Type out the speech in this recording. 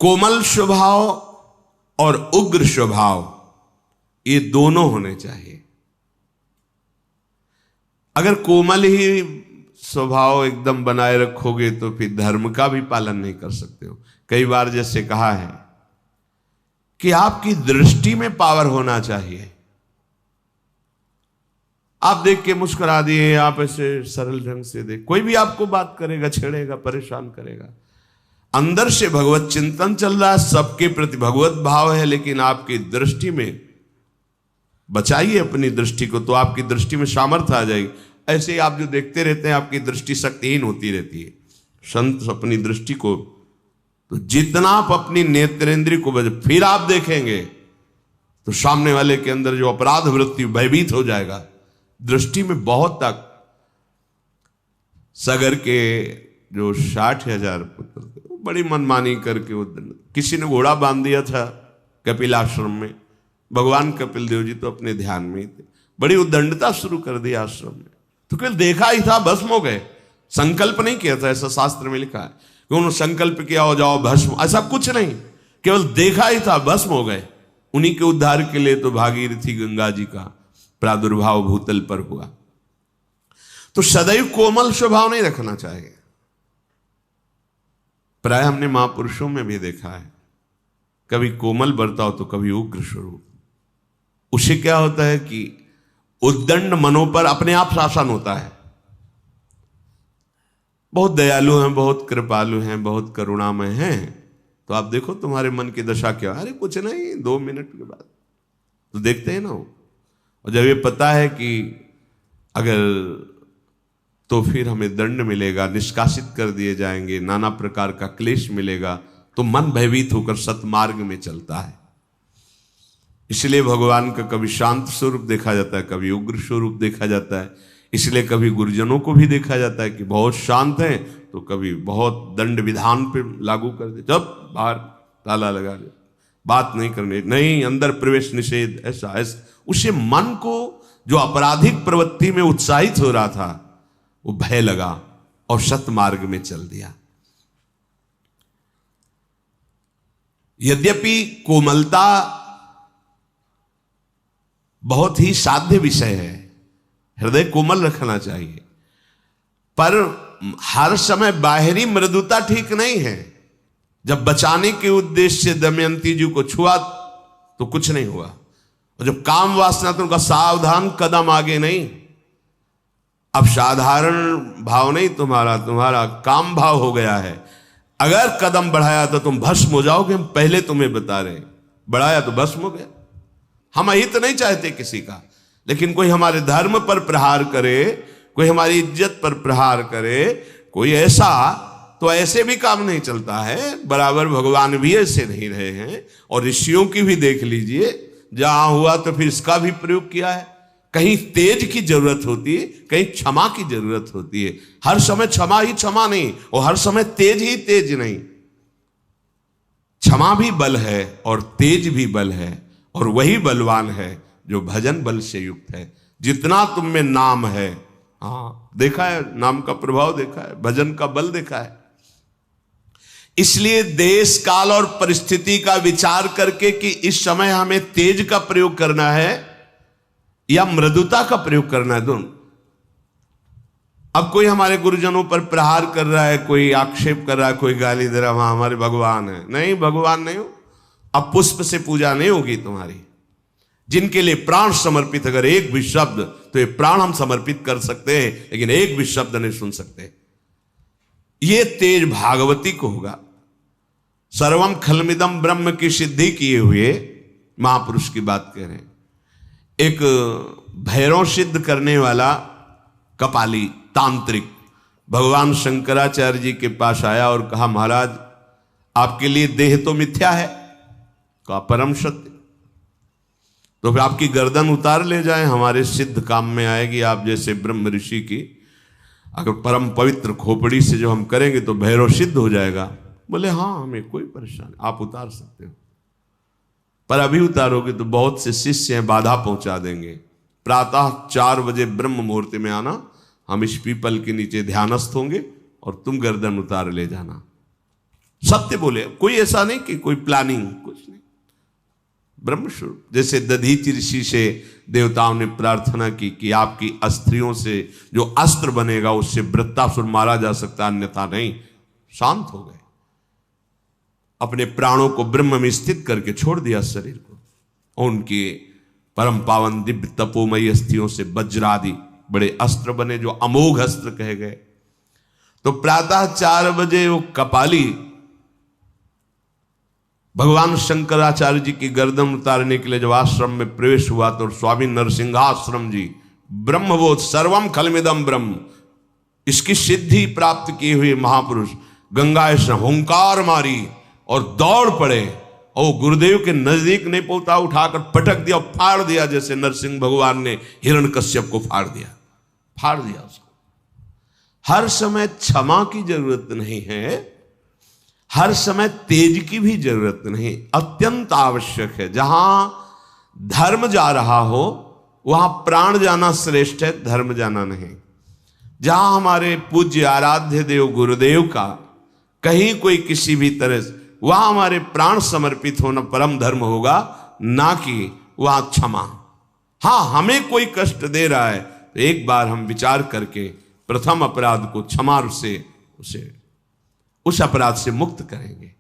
कोमल स्वभाव और उग्र स्वभाव ये दोनों होने चाहिए। अगर कोमल ही स्वभाव एकदम बनाए रखोगे तो फिर धर्म का भी पालन नहीं कर सकते हो। कई बार जैसे कहा है कि आपकी दृष्टि में पावर होना चाहिए। आप देख के मुस्कुरा दिए, आप ऐसे सरल ढंग से देख, कोई भी आपको बात करेगा, छेड़ेगा, परेशान करेगा। अंदर से भगवत चिंतन चल रहा है, सबके प्रति भगवत भाव है, लेकिन आपकी दृष्टि में बचाइए अपनी दृष्टि को, तो आपकी दृष्टि में सामर्थ्य आ जाएगी। ऐसे ही आप जो देखते रहते हैं आपकी दृष्टि शक्तिहीन होती रहती है। संत अपनी दृष्टि को, तो जितना आप अपनी नेत्रेंद्रिय को फिर आप देखेंगे तो सामने वाले के अंदर जो अपराध वृत्ति भयभीत हो जाएगा। दृष्टि में बहुत तक सगर के जो 60,000 पुत्र थे, वो बड़ी मनमानी करके वो किसी ने घोड़ा बांध दिया था कपिल आश्रम में। भगवान कपिल देव जी तो अपने ध्यान में ही थे, बड़ी उद्दंडता शुरू कर दी आश्रम में। तो केवल देखा ही था, भस्म हो गए। संकल्प नहीं किया था, ऐसा शास्त्र में लिखा है कि उन्होंने संकल्प किया हो जाओ भस्म, ऐसा कुछ नहीं, केवल देखा ही था, भस्म हो गए। उन्हीं के उद्धार के लिए तो भागीरथी गंगा जी का प्रादुर्भाव भूतल पर हुआ। तो सदैव कोमल स्वभाव नहीं रखना चाहिए। प्राय हमने महापुरुषों में भी देखा है, कभी कोमल बर्ताव तो कभी उग्र स्वरूप। उसे क्या होता है कि उद्दंड मनों पर अपने आप शासन होता है। बहुत दयालु हैं, बहुत कृपालु हैं, बहुत करुणामय हैं, तो आप देखो तुम्हारे मन की दशा क्या। अरे कुछ नहीं, 2 मिनट के बाद तो देखते हैं ना वो। और जब ये पता है कि अगर तो फिर हमें दंड मिलेगा, निष्कासित कर दिए जाएंगे, नाना प्रकार का क्लेश मिलेगा, तो मन भयभीत होकर सतमार्ग में चलता है। इसलिए भगवान का कभी शांत स्वरूप देखा जाता है, कभी उग्र स्वरूप देखा जाता है। इसलिए कभी गुरुजनों को भी देखा जाता है कि बहुत शांत हैं, तो कभी बहुत दंड विधान पे लागू कर दे, जब बाहर ताला लगा दे, बात नहीं करनी, नहीं अंदर प्रवेश निषेध, ऐसा ऐसा। उसे मन को जो आपराधिक प्रवृत्ति में उत्साहित हो रहा था वो भय लगा और सतमार्ग में चल दिया। यद्यपि कोमलता बहुत ही साध्य विषय है, हृदय कोमल रखना चाहिए, पर हर समय बाहरी मृदुता ठीक नहीं है। जब बचाने के उद्देश्य से दमयंती जी को छुआ तो कुछ नहीं हुआ, और जब काम वासना तो उनका सावधान कदम आगे नहीं। अब साधारण भाव नहीं तुम्हारा काम भाव हो गया है। अगर कदम बढ़ाया तो तुम भस्म हो जाओगे, हम पहले तुम्हें बता रहे, बढ़ाया तो भस्म हो गया। हम अहित नहीं चाहते किसी का, लेकिन कोई हमारे धर्म पर प्रहार करे, कोई हमारी इज्जत पर प्रहार करे, कोई ऐसा, तो ऐसे भी काम नहीं चलता है। बराबर भगवान भी ऐसे नहीं रहे हैं, और ऋषियों की भी देख लीजिए, जहां हुआ तो फिर इसका भी प्रयोग किया है। कहीं तेज की जरूरत होती है, कहीं क्षमा की जरूरत होती है। हर समय क्षमा ही क्षमा नहीं, और हर समय तेज ही तेज नहीं। क्षमा भी बल है और तेज भी बल है, और वही बलवान है जो भजन बल से युक्त है। जितना तुम में नाम है, हाँ देखा है, नाम का प्रभाव देखा है, भजन का बल देखा है। इसलिए देश काल और परिस्थिति का विचार करके कि इस समय हमें तेज का प्रयोग करना है या मृदुता का प्रयोग करना है, दोनों। अब कोई हमारे गुरुजनों पर प्रहार कर रहा है, कोई आक्षेप कर रहा है, कोई गाली दे रहा है, वहां हमारे भगवान है। नहीं, भगवान नहीं हो। अब पुष्प से पूजा नहीं होगी तुम्हारी। जिनके लिए प्राण समर्पित, अगर एक भी शब्द, तो ये प्राण हम समर्पित कर सकते हैं, लेकिन एक भी शब्द नहीं सुन सकते। ये तेज भागवती को होगा। सर्वम खलमिदम ब्रह्म की सिद्धि किए हुए महापुरुष की बात कह रहे हैं। एक भैरव सिद्ध करने वाला कपाली तांत्रिक भगवान शंकराचार्य जी के पास आया और कहा, महाराज आपके लिए देह तो मिथ्या है, कहा परम सत्य, तो फिर आपकी गर्दन उतार ले जाएं, हमारे सिद्ध काम में आएगी। आप जैसे ब्रह्म ऋषि की अगर परम पवित्र खोपड़ी से जो हम करेंगे तो भैरव सिद्ध हो जाएगा। बोले हाँ, हमें कोई परेशानी, आप उतार सकते हो, पर अभी उतारोगे तो बहुत से शिष्य हैं, बाधा पहुंचा देंगे। प्रातः 4 बजे ब्रह्म मुहूर्त में आना, हम इस पीपल के नीचे ध्यानस्थ होंगे और तुम गर्दन उतार ले जाना। सत्य बोले, कोई ऐसा नहीं कि कोई प्लानिंग, कुछ नहीं, ब्रह्मस्वरूप। जैसे दधीचि ऋषि से देवताओं ने प्रार्थना की कि आपकी अस्त्रियों से जो अस्त्र बनेगा उससे वृत्तासुर मारा जा सकता, अन्यथा नहीं। शांत हो गए, अपने प्राणों को ब्रह्म में स्थित करके छोड़ दिया शरीर को, और उनके परम पावन दिव्य तपोमयी अस्थियों से वज्रादि बड़े अस्त्र बने जो अमोघ अस्त्र कहे गए। तो प्रातः 4 बजे वो कपाली भगवान शंकराचार्य जी की गर्दन उतारने के लिए जब आश्रम में प्रवेश हुआ तो स्वामी नरसिंहाश्रम जी ब्रह्मबोध सर्वम खलमिदम ब्रह्म, इसकी सिद्धि प्राप्त किए हुए महापुरुष गंगा से हुंकार मारी और दौड़ पड़े, और गुरुदेव के नजदीक नहीं पहुंचा, उठाकर पटक दिया, फाड़ दिया, जैसे नरसिंह भगवान ने हिरण्यकश्यप को फाड़ दिया उसको। हर समय क्षमा की जरूरत नहीं है, हर समय तेज की भी जरूरत नहीं, अत्यंत आवश्यक है। जहां धर्म जा रहा हो वहां प्राण जाना श्रेष्ठ है, धर्म जाना नहीं। जहां हमारे पूज्य आराध्य देव गुरुदेव का कहीं कोई किसी भी तरह से, वहां हमारे प्राण समर्पित होना परम धर्म होगा, ना कि वहां क्षमा। हां, हमें कोई कष्ट दे रहा है तो एक बार हम विचार करके प्रथम अपराध को क्षमा से उस अपराध से मुक्त करेंगे।